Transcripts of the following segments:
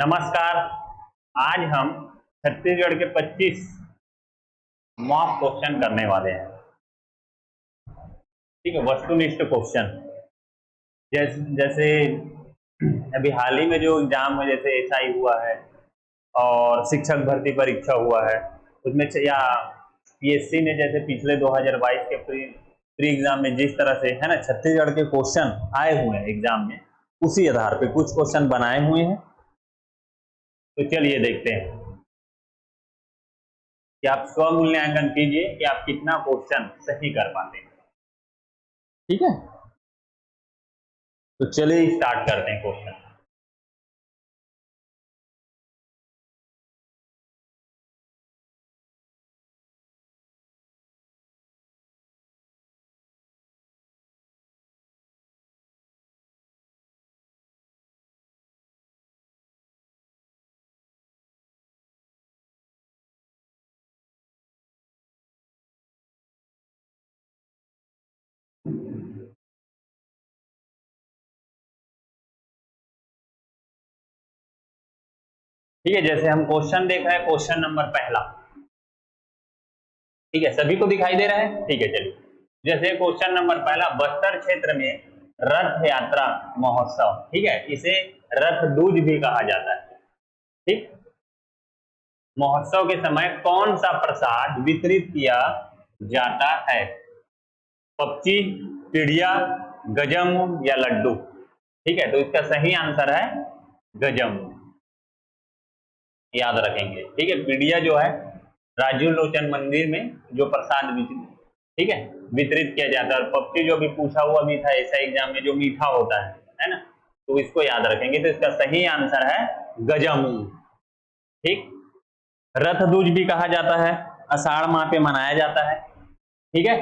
नमस्कार। आज हम छत्तीसगढ़ के 25 मॉक क्वेश्चन करने वाले हैं। ठीक है, वस्तुनिष्ठ क्वेश्चन। जैसे अभी हाल ही में जो एग्जाम में जैसे एसआई हुआ है और शिक्षक भर्ती परीक्षा हुआ है, उसमें या पीएससी ने जैसे पिछले 2022 के प्री एग्जाम में जिस तरह से है ना छत्तीसगढ़ के क्वेश्चन आए हुए हैं एग्जाम में, उसी आधार पे कुछ क्वेश्चन बनाए हुए हैं। तो चलिए देखते हैं कि आप स्व मूल्यांकन कीजिए कि आप कितना क्वेश्चन सही कर पाते हैं। ठीक है, तो चलिए स्टार्ट करते हैं क्वेश्चन। ठीक है, जैसे हम क्वेश्चन देख रहे हैं, क्वेश्चन नंबर पहला। ठीक है, सभी को दिखाई दे रहा है? ठीक है, चलिए। जैसे क्वेश्चन नंबर पहला, बस्तर क्षेत्र में रथ यात्रा महोत्सव, ठीक है, इसे रथ दूज भी कहा जाता है। ठीक, महोत्सव के समय कौन सा प्रसाद वितरित किया जाता है? पक्षी, चिड़िया, गजम या लड्डू? ठीक है, तो इसका सही आंसर है गजम। याद रखेंगे। ठीक है, चिड़िया जो है राजू लोचन मंदिर में जो प्रसाद ठीक है वितरित किया जाता है। और पक्षी जो भी पूछा हुआ भी था ऐसा एग्जाम में, जो मीठा होता है ना, तो इसको याद रखेंगे। तो इसका सही आंसर है गजामुन। ठीक, रथ दूज भी कहा जाता है, आषाढ़ माह पे मनाया जाता है। ठीक है,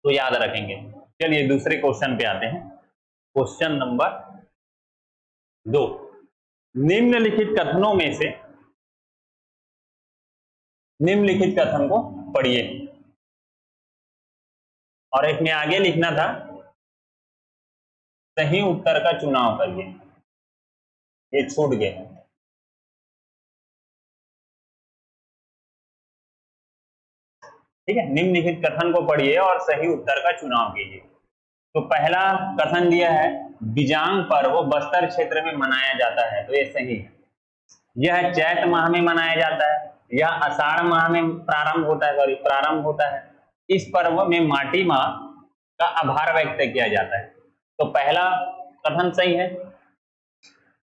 तो याद रखेंगे। चलिए दूसरे क्वेश्चन पे आते हैं। क्वेश्चन नंबर 2, निम्नलिखित कथनों में से निम्नलिखित कथन को पढ़िए। और एक में आगे लिखना था सही उत्तर का चुनाव करिए, ये छूट गया। ठीक है, निम्नलिखित कथन को पढ़िए और सही उत्तर का चुनाव कीजिए। तो पहला कथन दिया है, बिजांग पर्व बस्तर क्षेत्र में मनाया जाता है, तो ये सही है। यह चैत माह में मनाया जाता है, यह आषाढ़ माह में प्रारंभ होता है। इस पर्व में माटी माँ का आभार व्यक्त किया जाता है। तो पहला कथन सही है,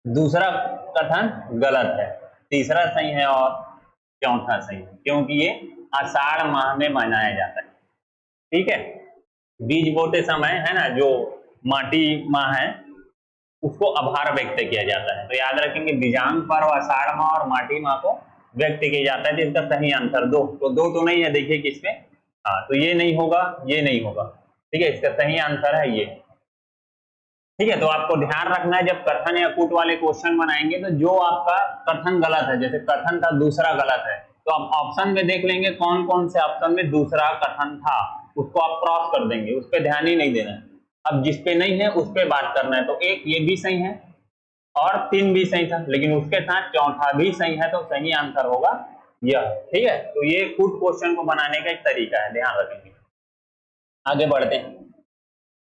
दूसरा कथन गलत है, तीसरा सही है और चौथा सही है, क्योंकि ये आषाढ़ माह में मनाया जाता है। ठीक है, बीज बोते समय है ना, जो माटी माँ है उसको आभार व्यक्त किया जाता है। तो याद रखेंगे, बीजांग पर्व आषाढ़ माह और माटी माँ को व्यक्त किया जाता है। तो इसका सही आंसर दो तो नहीं है, देखिए किसमें, हाँ, तो ये नहीं होगा, ये नहीं होगा। ठीक है, इसका सही आंसर है ये। ठीक है, तो आपको ध्यान रखना है, जब कथन या कूट वाले क्वेश्चन बनाएंगे तो जो आपका कथन गलत है, जैसे कथन था दूसरा गलत है, तो आप ऑप्शन में देख लेंगे कौन कौन से ऑप्शन में दूसरा कथन था, उसको आप क्रॉस कर देंगे, उस पर ध्यान ही नहीं देना है। अब जिस पे नहीं है उस पर बात करना है। तो एक ये भी सही है और 3 भी सही था, लेकिन उसके साथ चौथा भी सही है, तो सही आंसर होगा यह। ठीक है, तो ये कूट क्वेश्चन को बनाने का एक तरीका है, ध्यान रखेंगे। आगे बढ़ते हैं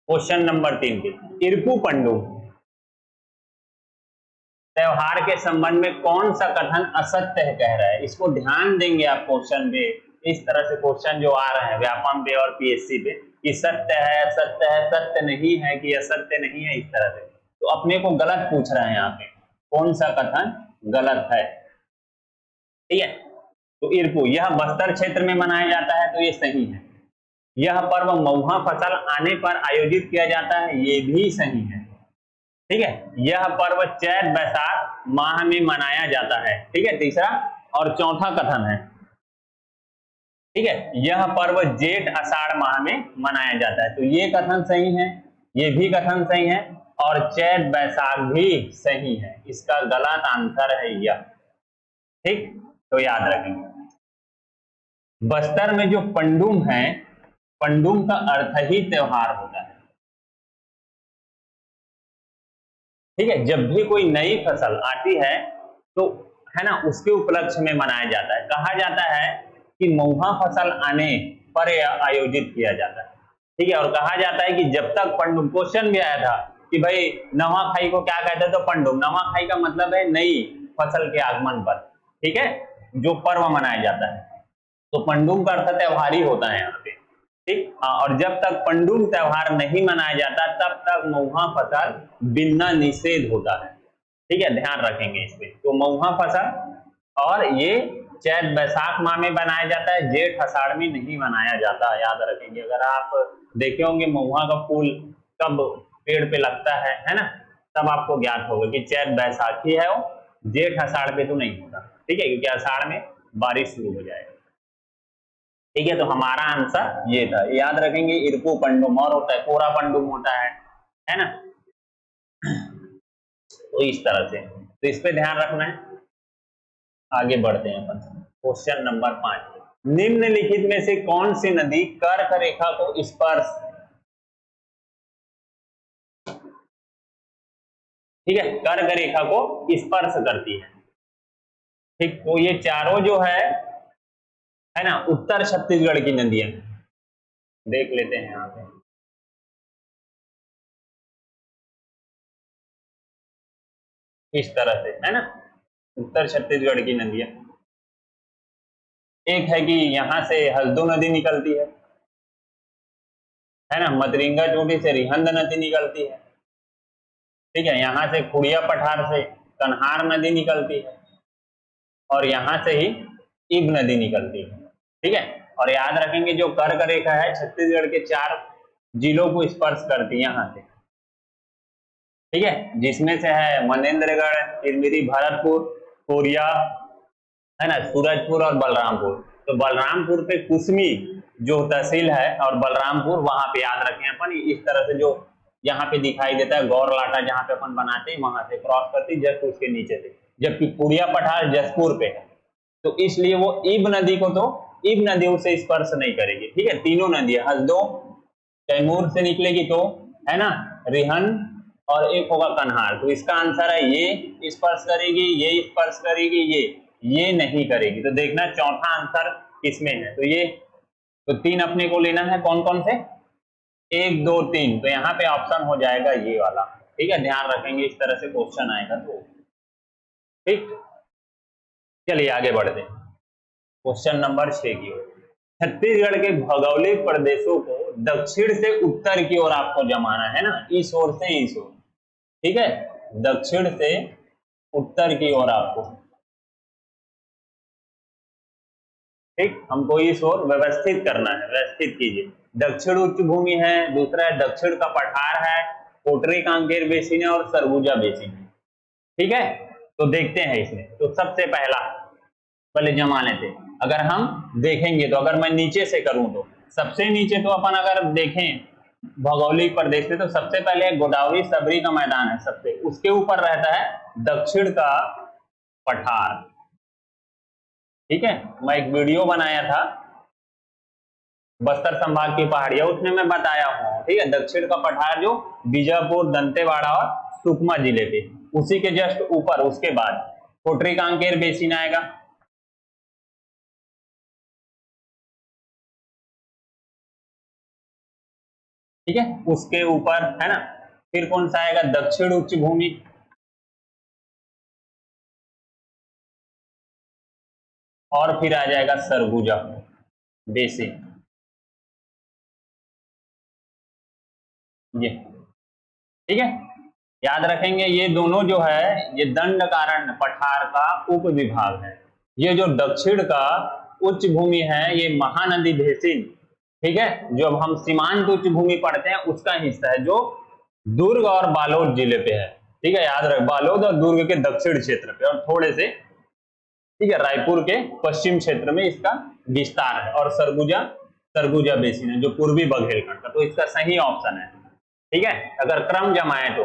क्वेश्चन नंबर 3 पे। इरपू पंडू त्योहार के संबंध में कौन सा कथन असत्य है कह रहा है? इसको ध्यान देंगे आप क्वेश्चन पे। इस तरह से क्वेश्चन जो आ रहे हैं व्यापम पे और पीएससी पे, कि सत्य है, सत्य है, सत्य नहीं है, कि असत्य नहीं है, इस तरह से, तो अपने को गलत पूछ रहे हैं यहाँ पे, कौन सा कथन गलत है। ठीक है, तो इरपू यह बस्तर क्षेत्र में मनाया जाता है, तो ये सही है। यह पर्व महुआ फसल आने पर आयोजित किया जाता है, ये भी सही है। ठीक है, यह पर्व चैत बैसाख माह में मनाया जाता है। ठीक है, तीसरा और चौथा कथन है। ठीक है, यह पर्व जेठ आषाढ़ माह में मनाया जाता है, तो ये कथन सही है, ये भी कथन सही है और चैत बैसाख भी सही है। इसका गलत आंसर है यह। ठीक, तो याद रखेंगे। बस्तर में जो पंडुम है, पंडुम का अर्थ ही त्योहार होता है। ठीक है, जब भी कोई नई फसल आती है तो है ना, उसके उपलक्ष्य में मनाया जाता है। कहा जाता है कि महुआ फसल आने पर आयोजित किया जाता है, ठीक है। और कहा जाता है कि जब तक पंडुम, क्वेश्चन भी आया था कि भाई नवाखाई को क्या कहते हैं, तो पंडुम, नवाखाई का मतलब है नई फसल के आगमन पर, ठीक है, जो पर्व मनाया जाता है। तो पंडुम का अर्थ त्योहार ही होता है यहाँ पे, ठीक। और जब तक पंडुम त्योहार नहीं मनाया जाता तब तक महुआ फसल बिनना निषेध होता है, ठीक है, ध्यान रखेंगे इस पे। तो महुआ फसल, और ये चैत बैसाख माह में बनाया जाता है, जेठ आषाढ़ में नहीं मनाया जाता, याद रखेंगे। अगर आप देखे होंगे महुआ का फूल कब पेड़ पे लगता है ना, तब आपको ज्ञात होगा कि चैत बैसाखी है वो, जेठ आषाढ़ पे तो नहीं होता, ठीक है, क्योंकि आषाढ़ में बारिश शुरू हो जाएगा, ठीक है। तो हमारा आंसर ये था, याद रखेंगे। इरकू पंडुम और होता है, कोरा पंडुम होता है ना। तो इस तरह से, तो इस पे ध्यान रखना है। आगे बढ़ते हैं अपन, क्वेश्चन नंबर 5, निम्नलिखित में से कौन सी नदी कर्क रेखा को स्पर्श, ठीक है, कर्क रेखा को स्पर्श करती है, ठीक। तो ये चारों जो है ना, उत्तर छत्तीसगढ़ की नदियां, देख लेते हैं यहाँ पे। इस तरह से है ना, उत्तर छत्तीसगढ़ की नदियां, एक है कि यहां से हल्दू नदी निकलती है ना, मतरिंगा चोटी से रिहंद नदी निकलती है, ठीक है, यहां से खुड़िया पठार से कन्हार नदी निकलती है, और यहां से ही इब नदी निकलती है, ठीक है। और याद रखेंगे जो कर्क रेखा है छत्तीसगढ़ के 4 जिलों को स्पर्श करती है यहाँ से, ठीक है, जिसमें से है मनेन्द्रगढ़, तिरमिरी, भरतपुर, कोरिया, है ना, सूरजपुर और बलरामपुर। तो बलरामपुर पे कुसमी जो तहसील है, और बलरामपुर वहां पे याद रखें अपन, इस तरह से जो यहाँ पे दिखाई देता है गौर लाटा, जहाँ पे अपन बनाते हैं वहां से क्रॉस करती जस्ट उसके नीचे से, जबकि कुड़िया पठार जसपुर पे है, तो इसलिए वो इब नदी को, तो इब नदी उसे स्पर्श नहीं करेगी, ठीक है। तीनों नदियां हसदो कैमूर से निकलेगी तो, है ना, रिहन, और एक होगा कन्हार। तो इसका आंसर है ये स्पर्श करेगी, ये स्पर्श करेगी, ये नहीं करेगी। तो देखना चौथा आंसर किसमें है, तो ये, तो 3 अपने को लेना है, कौन कौन से, 1 2 3, तो यहाँ पे ऑप्शन हो जाएगा ये वाला, ठीक है, ध्यान रखेंगे, इस तरह से क्वेश्चन आएगा तो, ठीक। चलिए आगे बढ़ते हैं क्वेश्चन नंबर 6 की ओर। छत्तीसगढ़ के भौगोलिक प्रदेशों को दक्षिण से उत्तर की ओर आपको जमाना है ना, इस ओर से इस ओर, ठीक है, दक्षिण से उत्तर की ओर आपको, ठीक, हमको इस ओर व्यवस्थित करना है, व्यवस्थित कीजिए। दक्षिण उच्च भूमि है, दूसरा है दक्षिण का पठार है, कोटरी कांकेर बेसिन है, और सरगुजा बेसिन है, ठीक है। तो देखते हैं इसमें, तो सबसे पहले जमा लेते, अगर हम देखेंगे तो, अगर मैं नीचे से करूं तो सबसे नीचे, तो अपन अगर देखें भौगोलिक प्रदेश में, तो सबसे पहले गोदावरी सबरी का मैदान है सबसे, उसके ऊपर रहता है दक्षिण का पठार, ठीक है। मैं एक वीडियो बनाया था बस्तर संभाग की पहाड़ियां, उसमें मैं बताया हूं, ठीक है, दक्षिण का पठार जो बीजापुर, दंतेवाड़ा और सुकमा जिले पे, उसी के जस्ट ऊपर उसके बाद कोटरी कांकेर बेसिन आएगा, ठीक है, उसके ऊपर, है ना। फिर कौन सा आएगा, दक्षिण उच्च भूमि, और फिर आ जाएगा सरगुजा बेसिन, ये, ठीक है। याद रखेंगे ये दोनों जो है, ये दंडकारण्य पठार का उप विभाग है। ये जो दक्षिण का उच्च भूमि है, ये महानदी बेसिन, ठीक है, जो अब हम सीमांत उच्च भूमि पढ़ते हैं उसका हिस्सा है, जो दुर्ग और बालोद जिले पे है, ठीक है, याद रख, बालोद और दुर्ग के दक्षिण क्षेत्र पे, और थोड़े से, ठीक है, रायपुर के पश्चिम क्षेत्र में इसका विस्तार है, और सरगुजा बेसिन है जो पूर्वी बघेलखंड का। तो इसका सही ऑप्शन है, ठीक है। अगर क्रम जमाए तो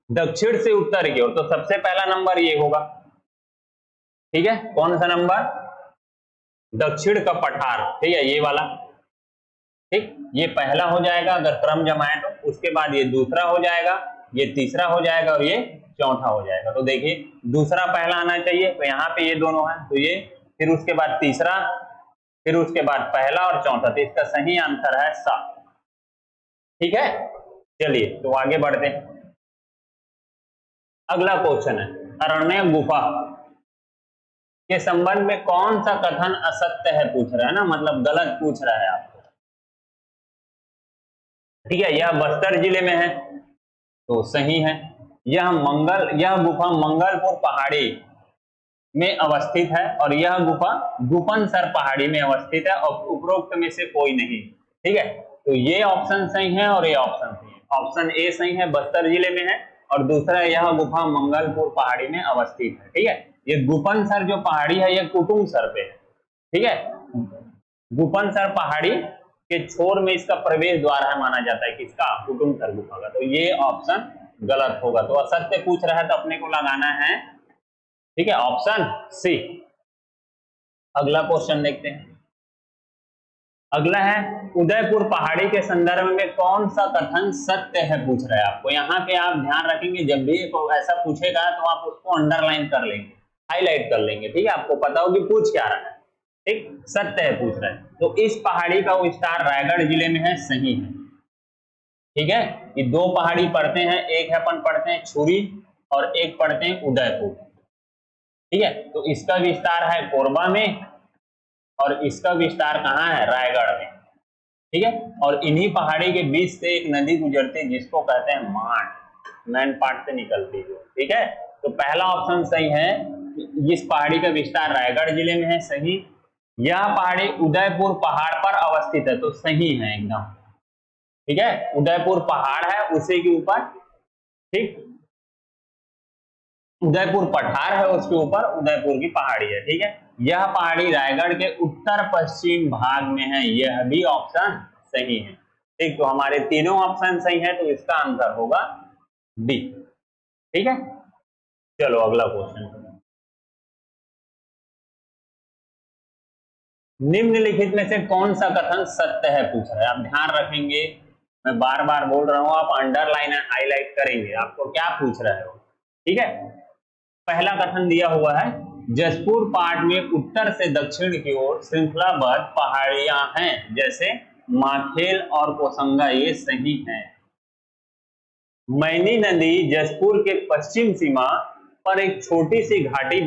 दक्षिण से उत्तर की ओर, तो सबसे पहला नंबर ये होगा, ठीक है, कौन सा नंबर, दक्षिण का पठार, ठीक है, ये वाला, ठीक, ये पहला हो जाएगा अगर क्रम जमाए तो, उसके बाद ये दूसरा हो जाएगा, ये तीसरा हो जाएगा, और ये चौथा हो जाएगा। तो देखिए दूसरा पहला आना चाहिए, तो यहाँ पे ये दोनों है, तो ये, फिर उसके बाद तीसरा, फिर उसके बाद पहला और चौथा, तो इसका सही आंसर है 7। ठीक है, चलिए तो आगे बढ़ते हैं। अगला क्वेश्चन है अरण्य गुफा के संबंध में कौन सा कथन असत्य है पूछ रहा है ना, मतलब गलत पूछ रहा है आपको। ठीक है, यह बस्तर जिले में है तो सही है। यह गुफा मंगलपुर पहाड़ी में अवस्थित है और यह गुफा गुफनसर पहाड़ी में अवस्थित है और उपरोक्त में से कोई नहीं। ठीक है, तो ये ऑप्शन सही है और ये ऑप्शन सही है। ऑप्शन ए सही है, बस्तर जिले में है, और दूसरा यह गुफा मंगलपुर पहाड़ी में अवस्थित है। ठीक है, ये गुफनसर जो पहाड़ी है ये कुटुमसर पे है। ठीक है, गुफनसर पहाड़ी के छोर में इसका प्रवेश द्वार है माना जाता है, किसका, कुटुमसर गुफा का। तो ये ऑप्शन गलत होगा, तो असत्य पूछ रहा है तो अपने को लगाना है, ठीक है, ऑप्शन सी। अगला क्वेश्चन देखते हैं। अगला है उदयपुर पहाड़ी के संदर्भ में कौन सा कथन सत्य है पूछ रहा है आपको। यहाँ पे आप ध्यान रखेंगे, जब भी ऐसा पूछेगा तो आप उसको अंडरलाइन कर लेंगे, हाईलाइट कर लेंगे। ठीक है, आपको पता होगी पूछ क्या रहा है। ठीक, सत्य है पूछ रहा है। तो इस पहाड़ी का विस्तार रायगढ़ जिले में है, सही है। ठीक है, ये दो पहाड़ी पढ़ते हैं, एक है अपन पढ़ते हैं छुरी और एक पढ़ते हैं उदयपुर। ठीक है, तो इसका विस्तार है कोरबा में और इसका विस्तार कहाँ है, रायगढ़ में। ठीक है, और इन्हीं पहाड़ी के बीच से एक नदी गुजरती है जिसको कहते हैं मांड, मैन पार्ट से निकलती है। ठीक है, तो पहला ऑप्शन सही है, इस पहाड़ी का विस्तार रायगढ़ जिले में है, सही। यह पहाड़ी उदयपुर पहाड़ पर अवस्थित है, तो सही है एकदम। ठीक है, उदयपुर पहाड़ है उसी के ऊपर, ठीक, उदयपुर पठार है उसके ऊपर, उदयपुर की पहाड़ी है। ठीक है, यह पहाड़ी रायगढ़ के उत्तर पश्चिम भाग में है, यह भी ऑप्शन सही है। ठीक, तो हमारे तीनों ऑप्शन सही है, तो इसका आंसर होगा डी। ठीक है, चलो अगला क्वेश्चन। निम्नलिखित में से कौन सा कथन सत्य है पूछ रहा है। आप ध्यान रखेंगे, मैं बार बार बोल रहा हूं, आप अंडरलाइन हाईलाइट करेंगे, आपको क्या पूछ रहा है वो। ठीक है, पहला कथन दिया हुआ है, जसपुर पाट में उत्तर से दक्षिण की ओर श्रृंखलाबद्ध पहाड़ियां हैं जैसे माखेल और कोसंगा, ये सही है। मैनी नदी जसपुर के पश्चिम सीमा पर एक छोटी सी घाटी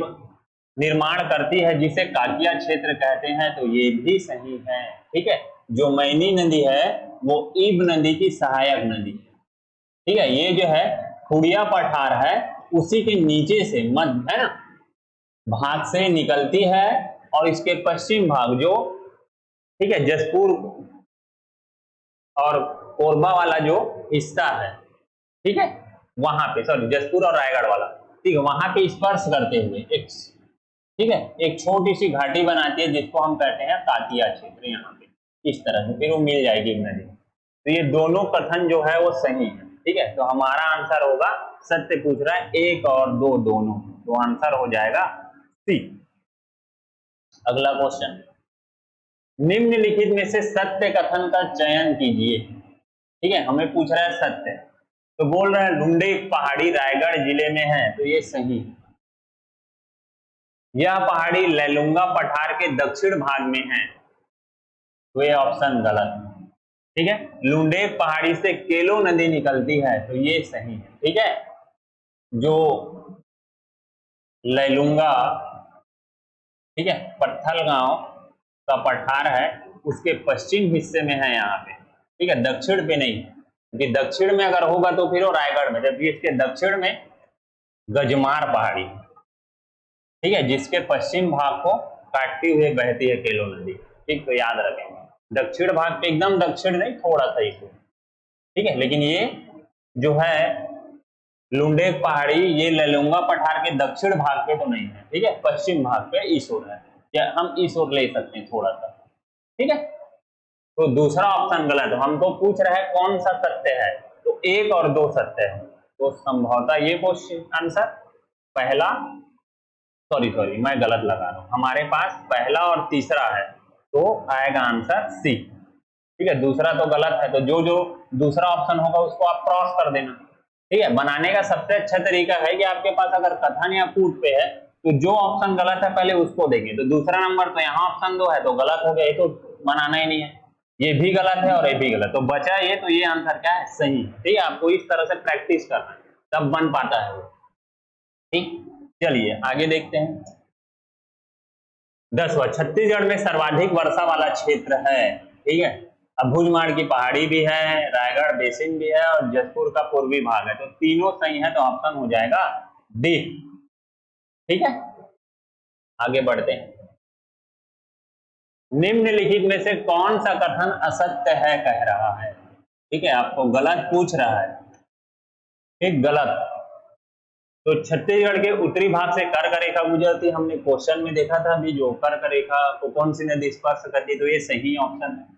निर्माण करती है जिसे काकिया क्षेत्र कहते हैं, तो ये भी सही है। ठीक है, जो मैनी नदी है वो ईब नदी की सहायक नदी है। ठीक है, ये जो है खुड़िया पठार है उसी के नीचे से मध्य है ना भाग से निकलती है और इसके पश्चिम भाग जो, ठीक है, जसपुर और कोरबा वाला जो हिस्सा है, ठीक है, वहां पे, सॉरी जसपुर और रायगढ़ वाला, ठीक है, वहां पे स्पर्श करते हुए एक, ठीक है, एक छोटी सी घाटी बनाती है जिसको हम कहते हैं कातिया क्षेत्र। यहाँ पे इस तरह से फिर वो मिल जाएगी नदी। तो ये दोनों कथन जो है वो सही है। ठीक है, तो हमारा आंसर होगा, सत्य पूछ रहा है एक और दो दोनों, तो आंसर हो जाएगा सी। अगला क्वेश्चन, निम्नलिखित में से सत्य कथन का चयन कीजिए। ठीक है, हमें पूछ रहा है सत्य, तो बोल रहा है लुंडे पहाड़ी रायगढ़ जिले में है, तो ये सही है। यह पहाड़ी लैलूंगा पठार के दक्षिण भाग में है, तो ये ऑप्शन गलत है। ठीक है, लुंडेक पहाड़ी से केलो नदी निकलती है, तो ये सही है। ठीक है, जो लैलूंगा, ठीक है, पत्थल गांव का पठार है उसके पश्चिम हिस्से में है यहाँ पे। ठीक है, दक्षिण पे नहीं, क्योंकि दक्षिण में अगर होगा तो फिर वो रायगढ़ में, जबकि इसके दक्षिण में गजमार पहाड़ी, ठीक है, जिसके पश्चिम भाग को काटती हुए बहती है केलो नदी। ठीक, तो याद रखेंगे दक्षिण भाग पे, एकदम दक्षिण नहीं, थोड़ा सा इस, ठीक है, लेकिन ये जो है लुंडेक पहाड़ी ये लैलूंगा पठार के दक्षिण भाग पे तो नहीं है, ठीक है, पश्चिम भाग पे इस ओर है, या हम इस ओर ले सकते हैं थोड़ा सा। ठीक है, तो दूसरा ऑप्शन गलत है। हमको पूछ रहा है कौन सा सत्य है, तो एक और दो सत्य है, तो संभवतः ये क्वेश्चन आंसर पहला, सॉरी मैं गलत लगा रहा हूं, हमारे पास पहला और तीसरा है, तो आएगा आंसर सी। ठीक है, दूसरा तो गलत है, तो जो जो दूसरा ऑप्शन होगा उसको आप क्रॉस कर देना। ठीक है, बनाने का सबसे अच्छा तरीका है कि आपके पास अगर कथन या कूट पे है तो जो ऑप्शन गलत है पहले उसको देंगे। तो दूसरा नंबर तो यहाँ ऑप्शन 2 है तो गलत हो गया, ये तो बनाना ही नहीं है, ये भी गलत है और ये भी गलत, तो बचा ये, तो ये आंसर क्या है, सही है। ठीक है, आपको इस तरह से प्रैक्टिस करना है तब बन पाता है वो। ठीक, चलिए आगे देखते हैं। 10वां, छत्तीसगढ़ में सर्वाधिक वर्षा वाला क्षेत्र है। ठीक है, अब भुजमाड़ की पहाड़ी भी है, रायगढ़ बेसिन भी है और जसपुर का पूर्वी भाग है, तो तीनों सही है, तो ऑप्शन हो जाएगा डी। ठीक है, आगे बढ़ते हैं। निम्नलिखित में से कौन सा कथन असत्य है कह रहा है। ठीक है, आपको गलत पूछ रहा है। ठीक, गलत। तो छत्तीसगढ़ के उत्तरी भाग से कर्क रेखा गुजरती, हमने क्वेश्चन में देखा था अभी, जो कर्क रेखा को कौन सी नदी स्पर्श करती, तो ये सही ऑप्शन है।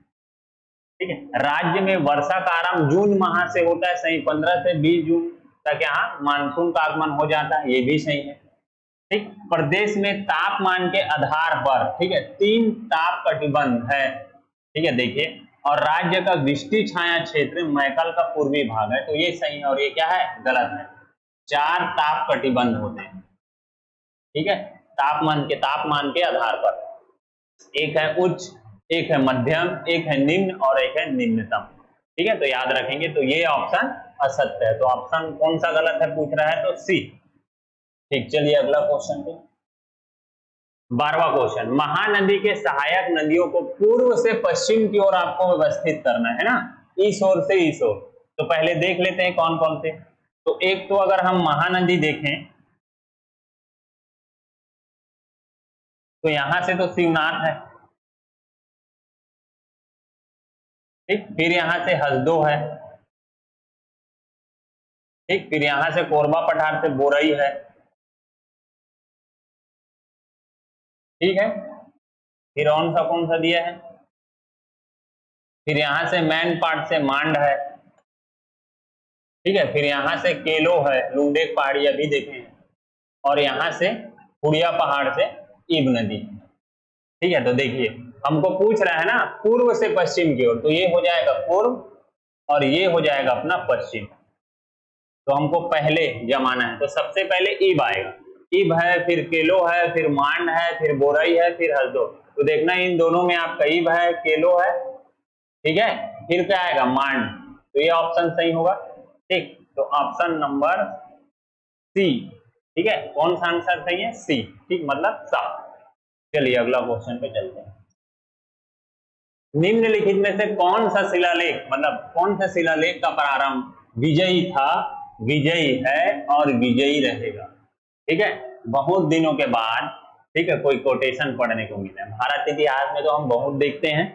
ठीक है, राज्य में वर्षा का आरंभ जून माह से होता है, सही, 15 से 20 जून तक यहाँ मानसून का आगमन हो जाता है, ये भी सही है। ठीक, प्रदेश में तापमान के आधार पर, ठीक है, 3 ताप कटिबंध है। ठीक है, देखिए, और राज्य का वृष्टि छाया क्षेत्र मैकल का पूर्वी भाग है, तो ये सही है, और ये क्या है, गलत है। 4 ताप कटिबंध होते हैं। ठीक है, तापमान के आधार पर, एक है उच्च, एक है मध्यम, एक है निम्न और एक है निम्नतम। ठीक है, तो याद रखेंगे, तो ये ऑप्शन असत्य है, तो ऑप्शन कौन सा गलत है पूछ रहा है, तो सी। ठीक, चलिए अगला क्वेश्चन पे। 12वां क्वेश्चन, महानदी के सहायक नदियों को पूर्व से पश्चिम की ओर आपको व्यवस्थित करना है ना, इस ओर से इस ओर। तो पहले देख लेते हैं कौन कौन से। तो एक तो अगर हम महानदी देखें तो यहां से तो शिवनाथ है। ठीक, फिर यहां से हसदो है। ठीक, फिर यहां से कोरबा पठार से बोरई है। ठीक है, फिर कौन सा दिया है, फिर यहां से मैन पाट से मांड है। ठीक है, फिर यहां से केलो है, लुंडेक पहाड़ी अभी देखे, और यहां से उड़िया पहाड़ से ईब नदी। ठीक है, तो देखिए हमको पूछ रहा है ना पूर्व से पश्चिम की ओर, तो ये हो जाएगा पूर्व और ये हो जाएगा अपना पश्चिम। तो हमको पहले जमाना है, तो सबसे पहले ईब आएगा, ईब है, फिर केलो है, फिर मांड है, फिर बोरई है, फिर हसदो। तो देखना इन दोनों में आपका ईब है, केलो है, ठीक है, फिर क्या आएगा, मांड, तो ये ऑप्शन सही होगा। ठीक, तो ऑप्शन नंबर सी। ठीक है, कौन सा आंसर सही है, सी। ठीक, मतलब साफ। चलिए अगला क्वेश्चन पे चलते हैं। निम्नलिखित में से कौन सा शिलालेख, मतलब कौन सा शिलालेख का प्रारंभ विजयी था, विजयी है और विजयी रहेगा। ठीक है, बहुत दिनों के बाद, ठीक है, कोई कोटेशन पढ़ने को मिला है। भारत इतिहास में तो हम बहुत देखते हैं,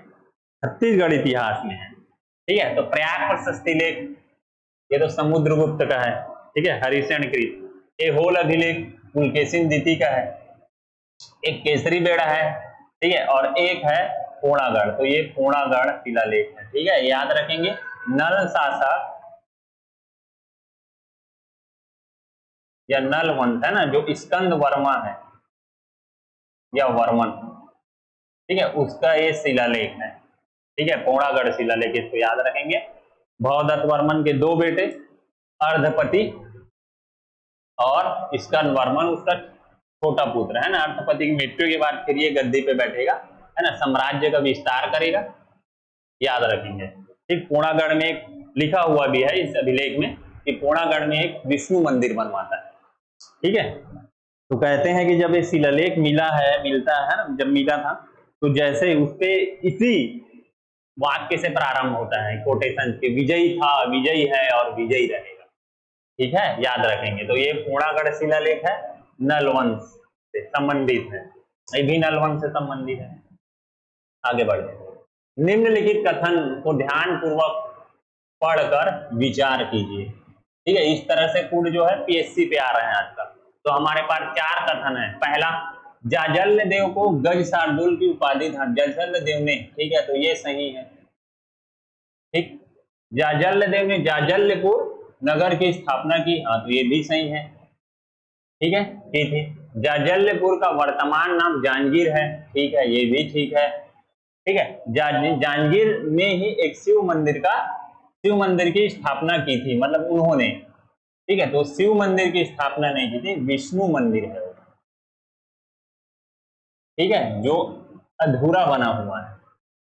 छत्तीसगढ़ इतिहास में है। ठीक है, तो प्रयाग प्रशस्ति लेख, ये तो समुद्रगुप्त का है। ठीक है, हरिशण कृत। ये होल अभिलेख पुलकेशिन द्वितीय का है। एक केसरी बेड़ा है, ठीक है, और एक है पूर्णागढ़, तो ये पूर्णागढ़ शिलालेख है। ठीक है, याद रखेंगे, नल शासक या नल वंश है ना, जो स्कंद वर्मा है या वर्मन, ठीक है, उसका ये शिलालेख है। ठीक है, पूर्णागढ़ शिलालेख, इसको याद रखेंगे। भवदत्त वर्मन के 2 बेटे, अर्धपति और स्कंद वर्मन उसका छोटा पुत्र है ना। अर्धपति की मृत्यु के बाद फिर ये गद्दी पे बैठेगा, है ना, साम्राज्य का विस्तार करेगा, याद रखेंगे। ठीक, पूर्णागढ़ में एक लिखा हुआ भी है इस अभिलेख में कि पूर्णागढ़ में एक विष्णु मंदिर बनवाता है। ठीक है, तो कहते हैं कि जब ये शिलालेख मिलता है ना, जब मिला था तो जैसे उसपे इसी वाक्य से प्रारंभ होता है कोटेशन के, विजयी था, विजयी है और विजयी रहेगा। ठीक है, याद रखेंगे। तो ये पूर्णागढ़ शिलालेख है, नलवंश से संबंधित है, ये भी नलवंश से संबंधित है। आगे बढ़े। निम्नलिखित कथन को ध्यान पूर्वक पढ़कर विचार कीजिए। ठीक है, इस तरह से कूट जो है पीएससी पे आ रहे हैं आजकल। तो हमारे पास 4 कथन है। पहला, जाजल्य देव को गज शार्दुल की उपाधि था, जाजल्य देव ने। ठीक है, तो ये सही है। ठीक, जाजल्य देव ने जाजल्यपुर नगर की स्थापना की, हाँ, तो ये भी सही है। ठीक है, ठीक है, जाजल्यपुर का वर्तमान नाम जांजगीर है। ठीक है, ये भी ठीक है। ठीक है, जांजगीर में ही एक शिव मंदिर की स्थापना की थी, मतलब उन्होंने। ठीक है, तो शिव मंदिर की स्थापना नहीं की थी, विष्णु मंदिर है वो, ठीक है, जो अधूरा बना हुआ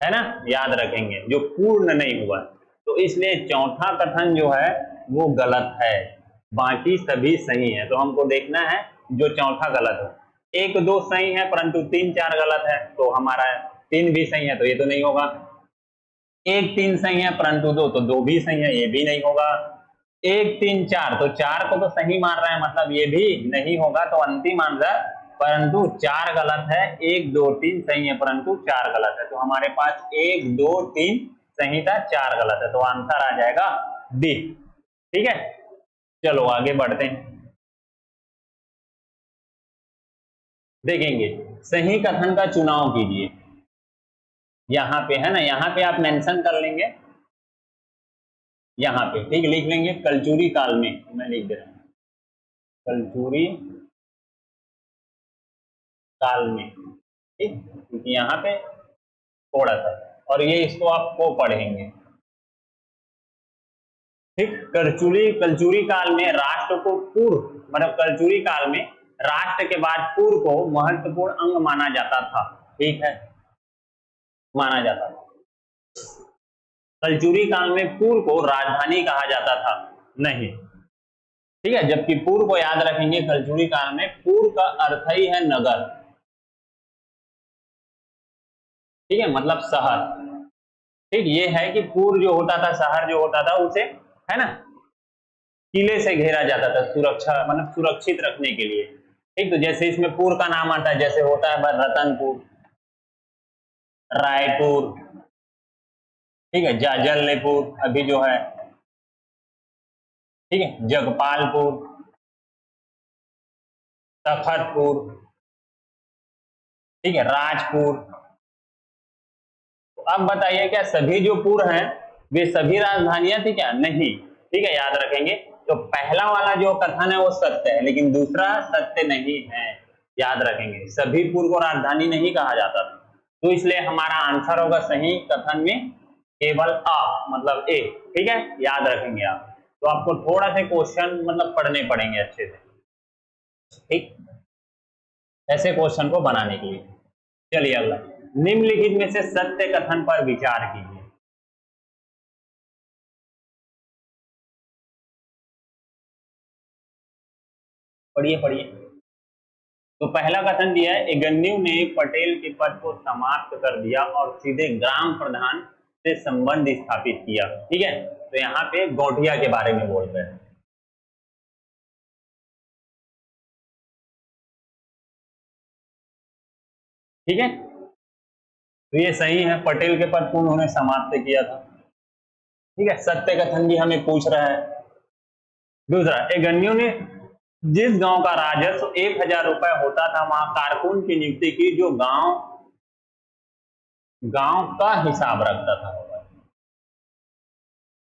है ना, याद रखेंगे, जो पूर्ण नहीं हुआ। तो इसलिए चौथा कथन जो है वो गलत है, बाकी सभी सही है। तो हमको देखना है जो चौथा गलत है। एक दो सही है परंतु तीन चार गलत है, तो हमारा तीन भी सही है तो ये तो नहीं होगा। एक तीन सही है परंतु दो, तो दो भी सही है, ये भी नहीं होगा। एक तीन चार, तो चार को तो सही मान रहे हैं, मतलब ये भी नहीं होगा। तो अंतिम आंसर परंतु चार गलत है, एक दो तीन सही है परंतु चार गलत है। तो हमारे पास एक दो तीन सही था, चार गलत है, तो आंसर आ जाएगा डी। ठीक है, चलो आगे बढ़ते हैं, देखेंगे सही कथन का चुनाव कीजिए। यहाँ पे है ना, यहाँ पे आप मेंशन कर लेंगे, यहाँ पे ठीक लिख लेंगे कलचुरी काल में, मैं लिख दे रहा हूँ कलचुरी काल में, ठीक, क्योंकि यहाँ पे थोड़ा सा, और ये इसको आपको पढ़ेंगे, ठीक। कलचुरी कलचुरी काल में राष्ट्र को पूर्व, मतलब कलचुरी काल में राष्ट्र के बाद पूर्व को महत्वपूर्ण अंग माना जाता था, ठीक है, माना जाता था। कलचुरी काल में पूर्व को राजधानी कहा जाता था, नहीं, ठीक है, जबकि पूर्व को याद रखेंगे, कलचुरी काल में पूर्व का अर्थ ही है नगर, ठीक है, मतलब शहर, ठीक। ये है कि पूर्व जो होता था, शहर जो होता था, उसे है ना किले से घेरा जाता था, सुरक्षा मतलब सुरक्षित रखने के लिए, ठीक। तो जैसे इसमें पूर्व का नाम आता है, जैसे होता है रतनपुर, रायपुर, ठीक है, जाजलपुर अभी जो है, ठीक है, जगपालपुर, तखतपुर, ठीक है, राजपुर। तो अब बताइए क्या सभी जो पुर हैं वे सभी राजधानियां थी क्या? नहीं, ठीक है, याद रखेंगे। तो पहला वाला जो कथन है वो सत्य है, लेकिन दूसरा सत्य नहीं है, याद रखेंगे, सभी पुर को राजधानी नहीं कहा जाता था। तो इसलिए हमारा आंसर होगा सही कथन में केवल अ, मतलब ए, ठीक है, याद रखेंगे आप। तो आपको थोड़ा से क्वेश्चन मतलब पढ़ने पड़ेंगे अच्छे से, ठीक, ऐसे क्वेश्चन को बनाने के लिए। चलिए अगला, निम्नलिखित में से सत्य कथन पर विचार कीजिए। पढ़िए पढ़िए। तो पहला कथन दिया है, इगन्यू ने पटेल के पद को समाप्त कर दिया और सीधे ग्राम प्रधान से संबंध स्थापित किया, ठीक है। तो यहाँ पे गौटिया के बारे में बोल रहे हैं, ठीक है। तो ये सही है, पटेल के पद को उन्होंने समाप्त किया था, ठीक है। सत्य कथन भी हमें पूछ रहा है। दूसरा, इगन्यू ने जिस गांव का राजस्व 1000 रुपए होता था वहां कारकुन की नियुक्ति की जो गांव गांव का हिसाब रखता था,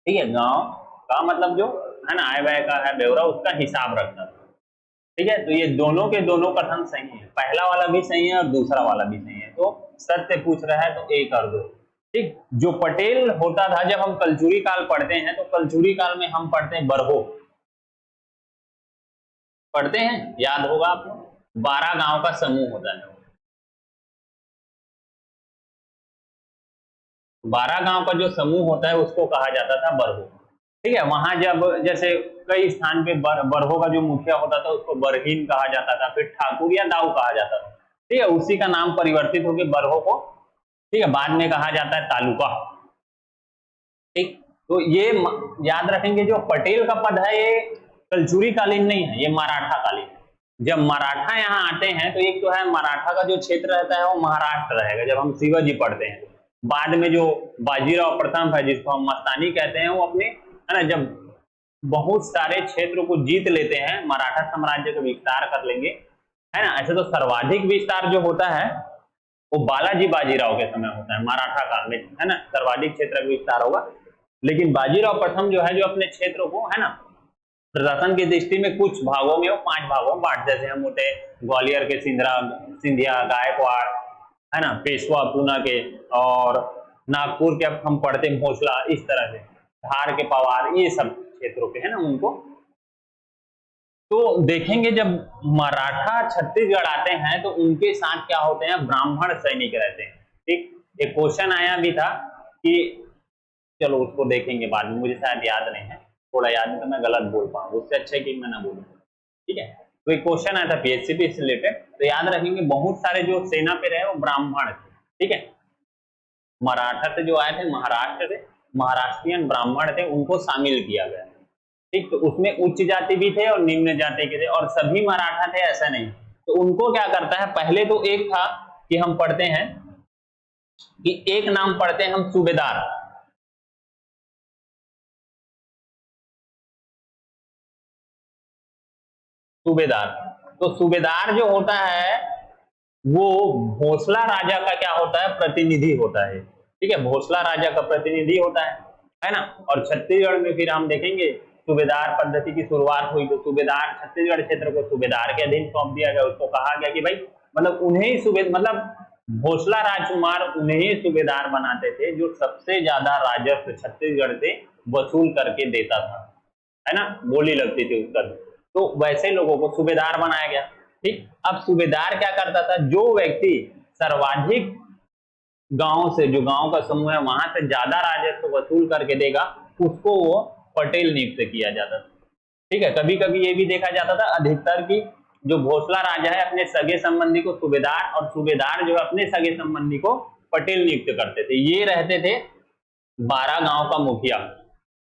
ठीक है, गांव का मतलब जो है ना आय व्यय का है ब्यौरा, उसका हिसाब रखता था, ठीक है। तो ये दोनों के दोनों कथन सही है, पहला वाला भी सही है और दूसरा वाला भी सही है। तो सत्य पूछ रहा है तो ए कर दो, ठीक। जो पटेल होता था, जब हम कलचुरी काल पढ़ते हैं तो कलचुरी काल में हम पढ़ते हैं बरहो, पढ़ते हैं, याद होगा आपको, 12 गांव का समूह होता है, 12 गांव का जो समूह होता है उसको कहा जाता था बरहो, ठीक है। वहां जब जैसे कई स्थान पे बरहो का जो मुखिया होता था उसको बरहीन कहा जाता था, फिर ठाकुर या दाऊ कहा जाता था, ठीक है, उसी का नाम परिवर्तित होकर बरहो को, ठीक है, बाद में कहा जाता है तालुका, ठीक। तो ये याद रखेंगे, जो पटेल का पद है ये कलचुरी कालीन नहीं है, ये मराठा कालीन है। जब मराठा यहाँ आते हैं तो एक तो है मराठा का जो क्षेत्र रहता है वो महाराष्ट्र रहेगा, जब हम शिवाजी पढ़ते हैं। बाद में जो बाजीराव प्रथम है जिसको हम मस्तानी कहते हैं, वो अपने है ना जब बहुत सारे क्षेत्रों को जीत लेते हैं, मराठा साम्राज्य का विस्तार कर लेंगे, है ना। ऐसे तो सर्वाधिक विस्तार जो होता है वो बालाजी बाजीराव के समय होता है, मराठा काल में, है ना, सर्वाधिक क्षेत्र का विस्तार होगा। लेकिन बाजीराव प्रथम जो है, जो अपने क्षेत्रों को है ना प्रशासन की दृष्टि में कुछ भागों में वो 5 भागों में बांट, जैसे हम होते ग्वालियर के सिंधिया गायकवाड़, है ना, पेशवा पूना के, और नागपुर के अब हम पढ़ते भोसला, इस तरह से धार के पवार, ये सब क्षेत्रों के है ना उनको तो देखेंगे जब मराठा छत्तीसगढ़ आते हैं तो उनके साथ क्या होते हैं, ब्राह्मण सैनिक रहते हैं। ठीक, एक क्वेश्चन आया भी था कि, चलो उसको देखेंगे बाद में, मुझे शायद याद नहीं है, थोड़ा याद नहीं तो मैं गलत बोल पाऊँ, उससे अच्छा है कि मैं ना बोलूँ। ठीक है, तो एक क्वेश्चन आया था पीएचसीपी से रिलेटेड, तो याद रखेंगे बहुत सारे जो सेना पे रहे वो ब्राह्मण थे। ठीक है, मराठा से जो आए थे, महाराष्ट्र से, महाराष्ट्रियन ब्राह्मण थे, उनको शामिल किया गया। ठीक, तो उसमें उच्च जाति भी थे और निम्न जाति के थे, और सभी मराठा थे ऐसा नहीं। तो उनको क्या करता है, पहले तो एक था कि हम पढ़ते हैं कि एक नाम पढ़ते हैं हम सूबेदार। सूबेदार, तो सूबेदार जो होता है वो भोसला राजा का क्या होता है, प्रतिनिधि होता है। ठीक है, भोसला राजा का प्रतिनिधि होता है ना। और छत्तीसगढ़ में फिर हम देखेंगे सूबेदार पद्धति की शुरुआत हुई, तो सूबेदार छत्तीसगढ़ क्षेत्र को सूबेदार के अधीन सौंप दिया गया। उसको कहा गया कि भाई मतलब उन्हें ही मतलब भोसला राजकुमार उन्हें ही सूबेदार बनाते थे जो सबसे ज्यादा राजस्व छत्तीसगढ़ से वसूल करके देता था, है ना, बोली लगती थी उसका। तो वैसे लोगों को सूबेदार बनाया गया। ठीक, अब सूबेदार क्या करता था, जो व्यक्ति सर्वाधिक गांव से, जो गांव का समूह है वहां से ज्यादा राजस्व वसूल करके देगा, उसको वो पटेल नियुक्त किया जाता था। ठीक है, कभी कभी ये भी देखा जाता था अधिकतर की जो भोसला राजा है अपने सगे संबंधी को सूबेदार, और सूबेदार जो है अपने सगे संबंधी को पटेल नियुक्त करते थे। ये रहते थे 12 गांव का मुखिया।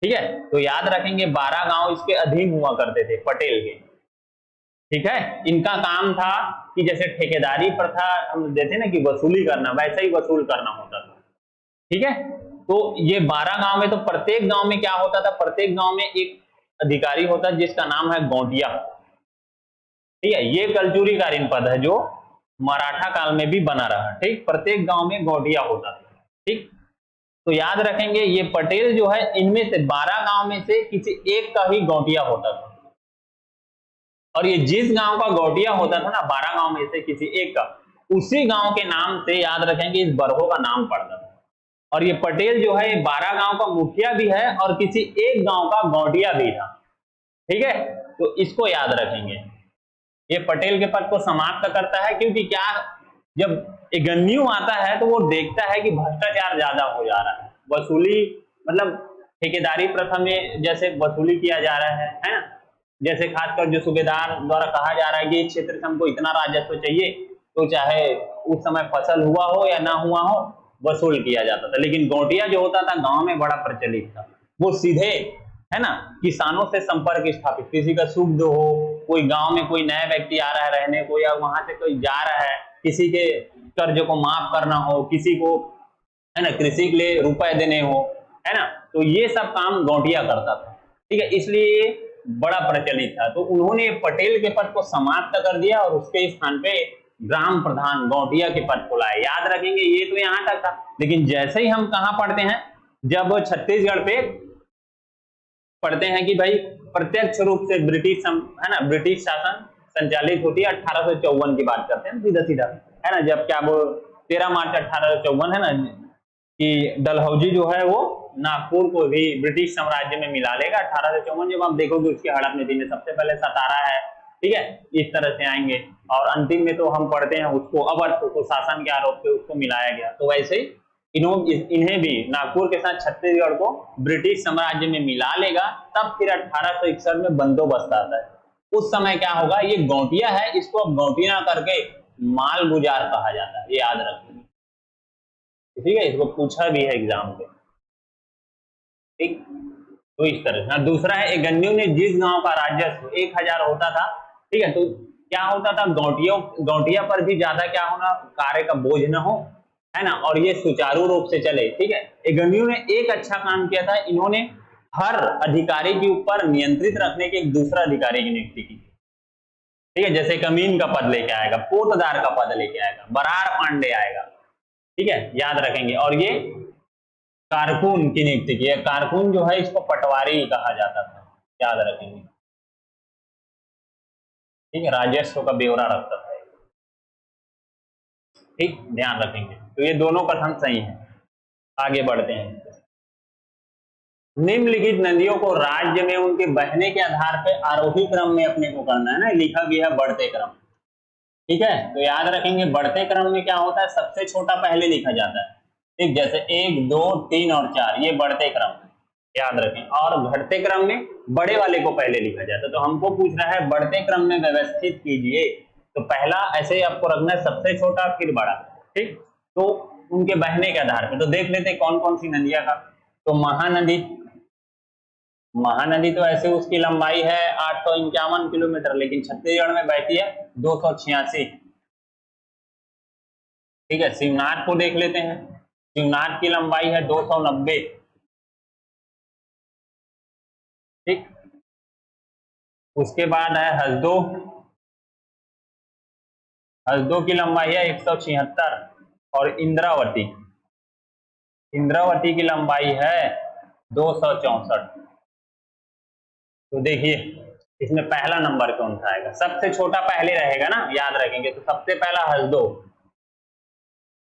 ठीक है, तो याद रखेंगे 12 गांव इसके अधीन हुआ करते थे पटेल के। ठीक है, इनका काम था कि जैसे ठेकेदारी प्रथा हम देते ना कि वसूली करना, वैसा ही वसूल करना होता था। ठीक है, तो ये 12 गांव में, तो प्रत्येक गांव में क्या होता था, प्रत्येक गांव में एक अधिकारी होता है जिसका नाम है गौटिया। ठीक है, ये कलचुरीकालीन पद है जो मराठा काल में भी बना रहा। ठीक, प्रत्येक गांव में गौटिया होता था। ठीक, तो याद रखेंगे ये पटेल जो है इनमें से 12 गांव में से किसी एक का ही गौटिया होता था। और ये जिस गांव का गौटिया होता था ना 12 गांव में से किसी एक का, उसी गांव के नाम से याद रखेंगे इस बरहो का नाम पड़ता था। और ये पटेल जो है 12 गांव का मुखिया भी है और किसी एक गांव का गौटिया भी था। ठीक है, तो इसको याद रखेंगे। ये पटेल के पद को समाप्त करता है, क्योंकि क्या, जब एगन्यू आता है तो वो देखता है कि भ्रष्टाचार ज्यादा हो जा रहा है, वसूली मतलब ठेकेदारी प्रथा में जैसे वसूली किया जा रहा है ना। जैसे खासकर जो सूबेदार द्वारा कहा जा रहा है कि इस क्षेत्र से हमको इतना राजस्व चाहिए, तो चाहे उस समय फसल हुआ हो या ना हुआ हो, वसूल किया जाता था। लेकिन गौटिया जो होता था गांव में बड़ा प्रचलित था, वो सीधे, है ना, किसानों से संपर्क स्थापित, किसी का सुख दो हो, कोई गांव में कोई नया व्यक्ति आ रहा है रहने को, या वहां से कोई जा रहा है, किसी के कर्ज को माफ करना हो, किसी को, है ना, कृषि के लिए रुपए देने हो, है ना, तो ये सब काम गौटिया करता था। ठीक है, इसलिए बड़ा प्रचलित था। तो उन्होंने पटेल के पद को समाप्त कर दिया और उसके स्थान पे ग्राम प्रधान गौटिया के पद को लाए। याद रखेंगे ये तो यहां तक था। लेकिन जैसे ही हम कहां पढ़ते हैं, जब छत्तीसगढ़ पे पढ़ते हैं कि भाई प्रत्यक्ष रूप से ब्रिटिश, है ना, ब्रिटिश शासन संचालित होती है, 1854 की बात करते हैं सीधा सीधा, है ना, जब क्या वो 13 मार्च 1854 है ना, कि डलहौजी जो है वो नागपुर को भी ब्रिटिश साम्राज्य में मिला लेगा 1854। जब आप देखोगे उसकी हड़प नीति में सबसे पहले सतारा है। ठीक है, इस तरह से आएंगे, और अंतिम में तो हम पढ़ते हैं उसको अवध को शासन के आरोप से उसको मिलाया गया। तो वैसे ही इन्हें भी नागपुर के साथ छत्तीसगढ़ को ब्रिटिश साम्राज्य में मिला लेगा। तब फिर 1861 में बंदोबस्त आता है। उस समय क्या होगा, ये गौटिया है, इसको अब गौटिया करके माल गुजार कहा जाता है, ये याद रखिए। ठीक है, इसको पूछा भी है एग्जाम पे। ठीक, तो इस तरह से। दूसरा है एगन्यू ने जिस गांव का राजस्व 1000 होता था, ठीक है, तो क्या होता था, गौटिया पर भी ज्यादा क्या होना, कार्य का बोझ ना हो, है ना, और ये सुचारू रूप से चले। ठीक है, एगन्यू ने एक अच्छा काम किया था, इन्होंने हर अधिकारी के ऊपर नियंत्रित रखने के एक दूसरा अधिकारी की नियुक्ति की। ठीक है, जैसे कमीन का पद लेके आएगा, पोतदार का पद लेके आएगा, बरार पांडे आएगा। ठीक है, याद रखेंगे। और ये कारकुन की नियुक्ति की है। कारकुन जो है इसको पटवारी कहा जाता था, याद रखेंगे। ठीक है, राजस्व का ब्यौरा रखता था। ठीक, ध्यान रखेंगे। तो ये दोनों कथन सही है। आगे बढ़ते हैं। निम्नलिखित नदियों को राज्य में उनके बहने के आधार पे आरोही क्रम में अपने को करना है ना, लिखा गया है बढ़ते क्रम। ठीक है, तो याद रखेंगे बढ़ते क्रम में क्या होता है, सबसे छोटा पहले लिखा जाता है। ठीक, जैसे 1 2 3 और 4 ये बढ़ते क्रम है, याद रखें। और घटते क्रम में बड़े वाले को पहले लिखा जाता है। तो हमको पूछ रहा है बढ़ते क्रम में व्यवस्थित कीजिए, तो पहला ऐसे ही आपको रखना है, सबसे छोटा फिर बड़ा। ठीक, तो उनके बहने के आधार पे तो देख लेते कौन कौन सी नदियां का। तो महानदी, महानदी तो ऐसे उसकी लंबाई है 851 किलोमीटर, लेकिन छत्तीसगढ़ में बहती है 286। ठीक है, शिवनाथ को देख लेते हैं, शिवनाथ की लंबाई है 290। ठीक, उसके बाद है हसदो, हसदो की लंबाई है 176। और इंद्रावती, इंद्रावती की लंबाई है 264। तो देखिए इसमें पहला नंबर कौन सा आएगा, सबसे छोटा पहले रहेगा ना, याद रखेंगे। तो सबसे पहला हसदो,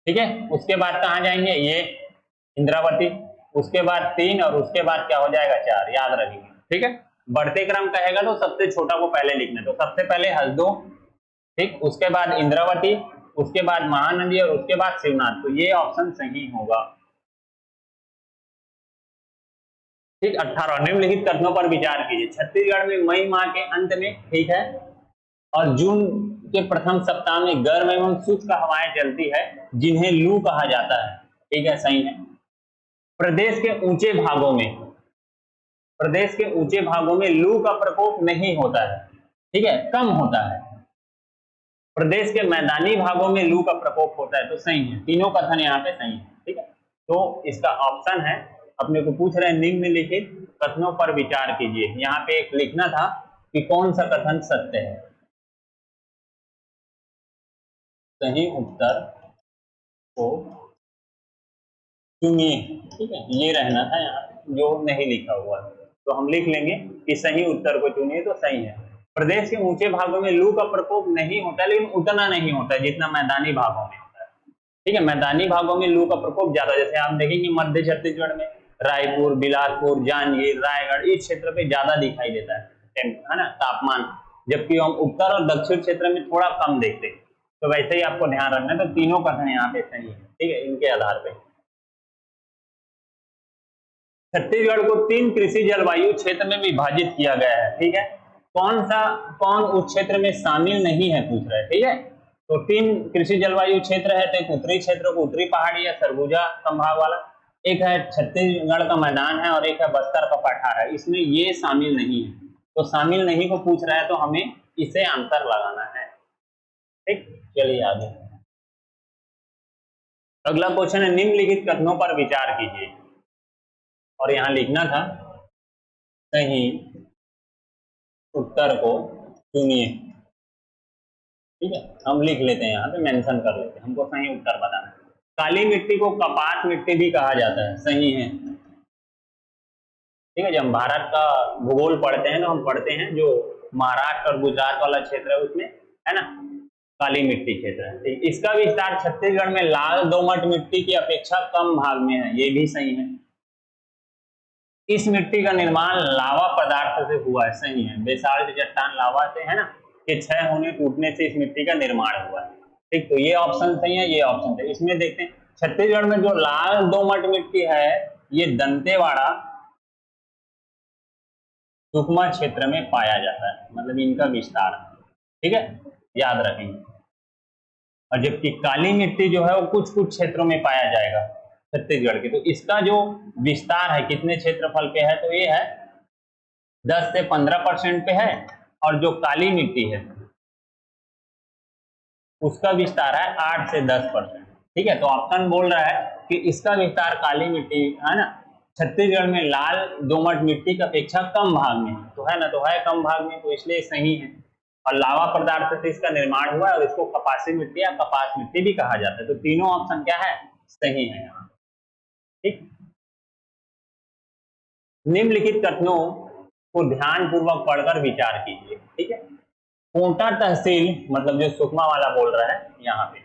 ठीक है। उसके बाद कहाँ जाएंगे, ये इंद्रावती, उसके बाद 3 और उसके बाद क्या हो जाएगा 4, याद रखेंगे। ठीक है, बढ़ते क्रम कहेगा तो सबसे छोटा को पहले लिखना, तो सबसे पहले हसदो, ठीक, उसके बाद इंद्रावती, उसके बाद महानदी और उसके बाद शिवनाथ। तो ये ऑप्शन सही होगा। ठीक, 18 निम्नलिखित कथनों पर विचार कीजिए। छत्तीसगढ़ में मई माह के अंत में, ठीक है, और जून के प्रथम सप्ताह में गर्म एवं शुष्क हवाएं चलती है, जिन्हें लू कहा जाता है। ठीक है, सही है। प्रदेश के ऊंचे भागों में, प्रदेश के ऊंचे भागों में लू का प्रकोप नहीं होता है। ठीक है, कम होता है। प्रदेश के मैदानी भागों में लू का प्रकोप होता है, तो सही है, तीनों कथन यहाँ पे सही है। ठीक है, तो इसका ऑप्शन है, अपने को पूछ रहे हैं निम्नलिखित कथनों पर विचार कीजिए। यहाँ पे एक लिखना था कि कौन सा कथन सत्य है। सही उत्तर को चुनिए। ठीक है, ये रहना था यहाँ जो नहीं लिखा हुआ है, तो हम लिख लेंगे कि सही उत्तर को चुनिए, तो सही है। प्रदेश के ऊंचे भागों में लू का प्रकोप नहीं होता, लेकिन उतना नहीं होता है जितना मैदानी भागों में होता है। ठीक है, मैदानी भागों में लू का प्रकोप ज्यादा, जैसे आप देखेंगे मध्य छत्तीसगढ़ में रायपुर, बिलासपुर, जांजगीर, रायगढ़, इस क्षेत्र पे ज्यादा दिखाई देता है ना तापमान, जबकि हम उत्तर और दक्षिण क्षेत्र में थोड़ा कम देखते हैं। तो वैसे ही आपको ध्यान रखना है। तो तीनों कथन यहाँ पे सही है। ठीक है, इनके आधार पे छत्तीसगढ़ को 3 कृषि जलवायु क्षेत्र में विभाजित किया गया है। ठीक है, कौन उस क्षेत्र में शामिल नहीं है पूछ रहे हैं। ठीक है, तो 3 कृषि जलवायु क्षेत्र है, तो एक उत्तरी क्षेत्र को उत्तरी पहाड़ी या सरगुजा संभाग वाला, एक है छत्तीसगढ़ का मैदान है, और एक है बस्तर का पठार है। इसमें ये शामिल नहीं है, तो शामिल नहीं को पूछ रहा है, तो हमें इसे आंसर लगाना है। ठीक, चलिए आगे। अगला क्वेश्चन है, निम्नलिखित कथनों पर विचार कीजिए, और यहां लिखना था सही उत्तर को चुनिए। ठीक है, हम लिख लेते हैं, यहाँ पे मेंशन कर लेते हैं, हमको सही उत्तर बताना है। काली मिट्टी को कपास मिट्टी भी कहा जाता है, सही है। ठीक है, जब हम भारत का भूगोल पढ़ते हैं तो हम पढ़ते हैं जो महाराष्ट्र और गुजरात वाला क्षेत्र है उसमें, है ना, काली मिट्टी क्षेत्र है। ठीक, इसका विस्तार छत्तीसगढ़ में लाल दोमट मिट्टी की अपेक्षा कम भाग में है, ये भी सही है। इस मिट्टी का निर्माण लावा पदार्थ से हुआ है, सही है। बेसाल्ट चट्टान लावा से, है ना, कि क्षय होने टूटने से इस मिट्टी का निर्माण हुआ है। ठीक, तो ये ऑप्शन सही है, ये ऑप्शन सही। इसमें देखते हैं छत्तीसगढ़ में जो लाल दोमट मिट्टी है, ये दंतेवाड़ा सुकमा क्षेत्र में पाया जाता है, मतलब इनका विस्तार। ठीक है, याद रखेंगे। और जबकि काली मिट्टी जो है वो कुछ कुछ क्षेत्रों में पाया जाएगा छत्तीसगढ़ के। तो इसका जो विस्तार है कितने क्षेत्रफल पे है, तो ये है 10 से 15% पे है, और जो काली मिट्टी है उसका विस्तार है 8 से 10%। ठीक है, तो ऑप्शन बोल रहा है कि इसका विस्तार काली मिट्टी, है ना, छत्तीसगढ़ में लाल दोमट मिट्टी की अपेक्षा कम भाग में है, तो है ना, तो है कम भाग में, तो इसलिए सही है। और लावा पदार्थ से इसका निर्माण हुआ है, और इसको कपासी मिट्टी या कपास मिट्टी भी कहा जाता है। तो तीनों ऑप्शन क्या है, सही है यहाँ। ठीक, निम्नलिखित कथनों को ध्यान पूर्वक पढ़कर विचार कीजिए। ठीक है, कोंटा तहसील, मतलब जो सुकमा वाला बोल रहा है यहाँ पे,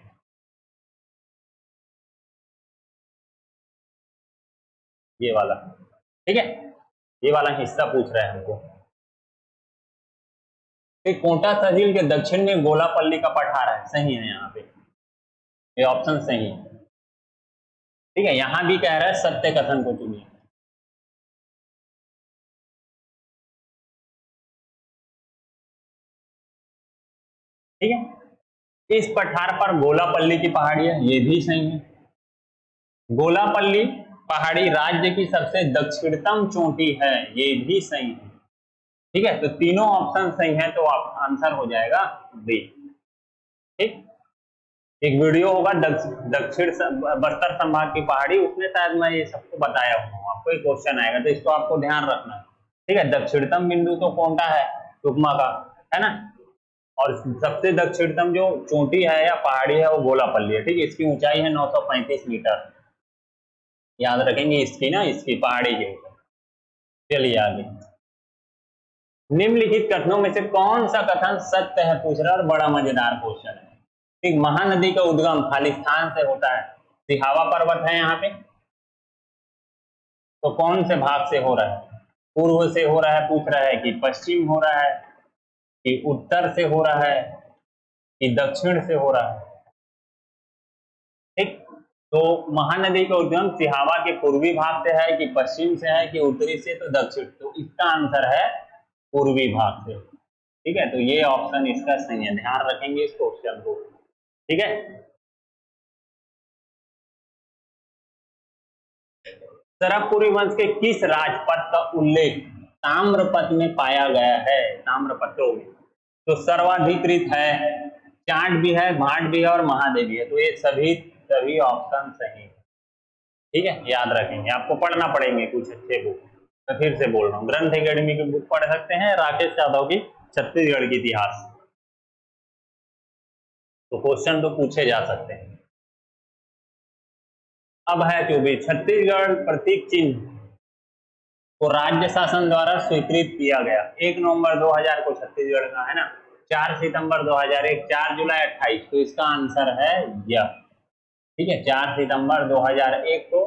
ये वाला, ठीक है, ये वाला हिस्सा पूछ रहा है हमको। कोटा तहसील के दक्षिण में गोलापल्ली का पठार है, सही है यहाँ पे, ये ऑप्शन सही है। ठीक है, यहां भी कह रहा है सत्य कथन को चुनिए। ठीक है, इस पठार पर गोलापल्ली की पहाड़ी है, ये भी सही है। गोलापल्ली पहाड़ी राज्य की सबसे दक्षिणतम चोटी है, ये भी सही है। ठीक है, तो तीनों ऑप्शन सही है, तो आप आंसर हो जाएगा बी। ठीक, एक वीडियो होगा दक्षिण बस्तर संभाग की पहाड़ी, उसमें शायद मैं ये सबको बताया हूँ, आपको एक क्वेश्चन आएगा तो इसको आपको ध्यान रखना है। ठीक है, दक्षिणतम बिंदु तो कोंटा है सुकमा का, है ना, और सबसे दक्षिणतम जो चोटी है या पहाड़ी है वो गोलापल्ली है। ठीक है, इसकी ऊंचाई है 935 मीटर, याद रखेंगे इसकी ना, इसकी पहाड़ी के ऊपर। चलिए आगे, निम्नलिखित कथनों में से कौन सा कथन सत्य है पूछ रहा है, और बड़ा मजेदार क्वेश्चन है। ठीक, महानदी का उद्गम खालिस्तान से होता है, सिहावा पर्वत है यहाँ पे, तो कौन से भाग से हो रहा है? पूर्व से हो रहा है पूछ रहा है, कि पश्चिम हो रहा है, कि उत्तर से हो रहा है, कि दक्षिण से हो रहा है? ठीक, तो महानदी का उद्गम सिहावा के पूर्वी भाग से है, कि पश्चिम से है, कि उत्तरी से, तो दक्षिण, तो इसका आंसर है पूर्वी भाग से। ठीक है, तो ये ऑप्शन इसका सही है, ध्यान रखेंगे इस क्वेश्चन को। ठीक है, सरकपुरी वंश के किस राजपथ का उल्लेख ताम्रपत्र में पाया गया है? ताम्रपत्रों में तो सर्वाधिकृत है, चाट भी है, भाट भी है, और महादेवी है, तो ये सभी ऑप्शन सही है। ठीक है, याद रखेंगे, आपको पढ़ना पड़ेंगे कुछ अच्छे बुक। मैं फिर से बोल रहा हूँ, ग्रंथ एकेडमी की बुक पढ़ सकते हैं, राकेश यादव की छत्तीसगढ़ की इतिहास, तो क्वेश्चन तो पूछे जा सकते हैं। अब है 24, छत्तीसगढ़ प्रतीक चिन्ह को राज्य शासन द्वारा स्वीकृत किया गया 1 नवंबर 2000 को, छत्तीसगढ़ का है ना, 4 सितंबर 2001, 4 जुलाई 28, तो इसका आंसर है यह। ठीक है, 4 सितंबर 2001 को,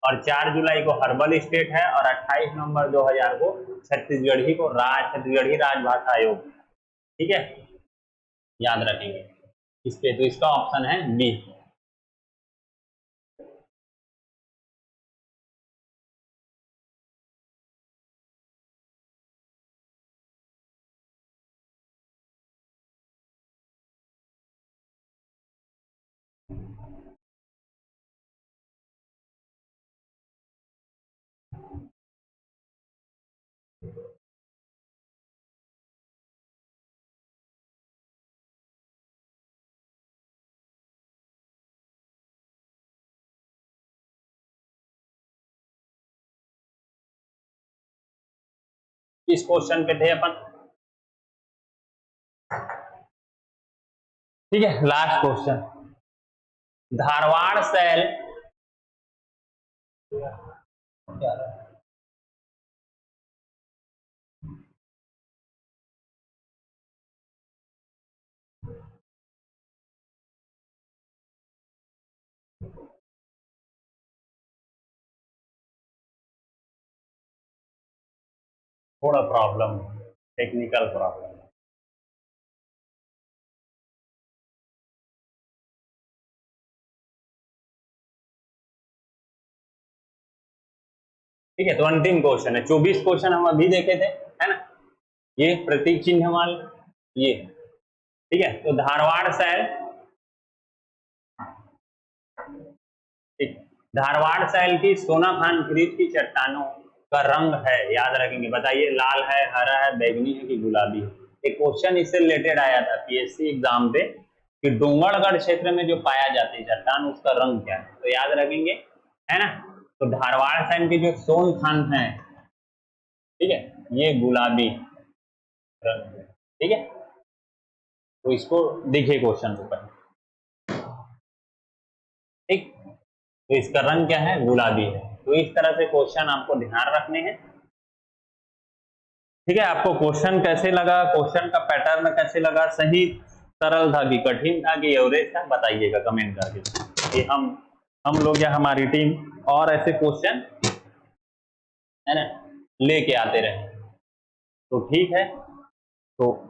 और 4 जुलाई को हर्बल स्टेट है, और 28 नवंबर 2000 को छत्तीसगढ़ी को छत्तीसगढ़ी राजभाषा आयोग। ठीक है, याद रखेंगे इस पे, तो इसका ऑप्शन है बी। इस क्वेश्चन पे थे अपन। ठीक है, लास्ट क्वेश्चन, धारवाड़ शैल थोड़ा प्रॉब्लम, टेक्निकल प्रॉब्लम। ठीक है, तो अंतिम क्वेश्चन है, 24 क्वेश्चन हम अभी देखे थे, है ना, ये प्रतीक चिन्ह वाले ये। ठीक है, तो धारवाड़ शैल, ठीक, धारवाड़ शैल की सोना खान क्रीज की चट्टानों का रंग है, याद रखेंगे, बताइए, लाल है, हरा है, बैगनी है, कि गुलाबी है? एक क्वेश्चन इससे रिलेटेड आया था पीएससी एग्जाम पे, कि डोंगरगढ़ क्षेत्र में जो पाया जाती है चट्टान, उसका रंग क्या है? तो याद रखेंगे, है ना, तो धारवाड़ शैल की जो सोन खान है, ठीक है, ये गुलाबी रंग है। ठीक है, तो इसको देखिए क्वेश्चन को पहले। ठीक, तो इसका रंग क्या है? गुलाबी है। तो इस तरह से क्वेश्चन आपको ध्यान रखने हैं। ठीक है, आपको क्वेश्चन कैसे लगा, क्वेश्चन का पैटर्न कैसे लगा, सही सरल था कि कठिन था कि एवरेज था, बताइएगा कमेंट करके, कि हम लोग या हमारी टीम और ऐसे क्वेश्चन, है ना, लेके आते रहे। तो ठीक है, तो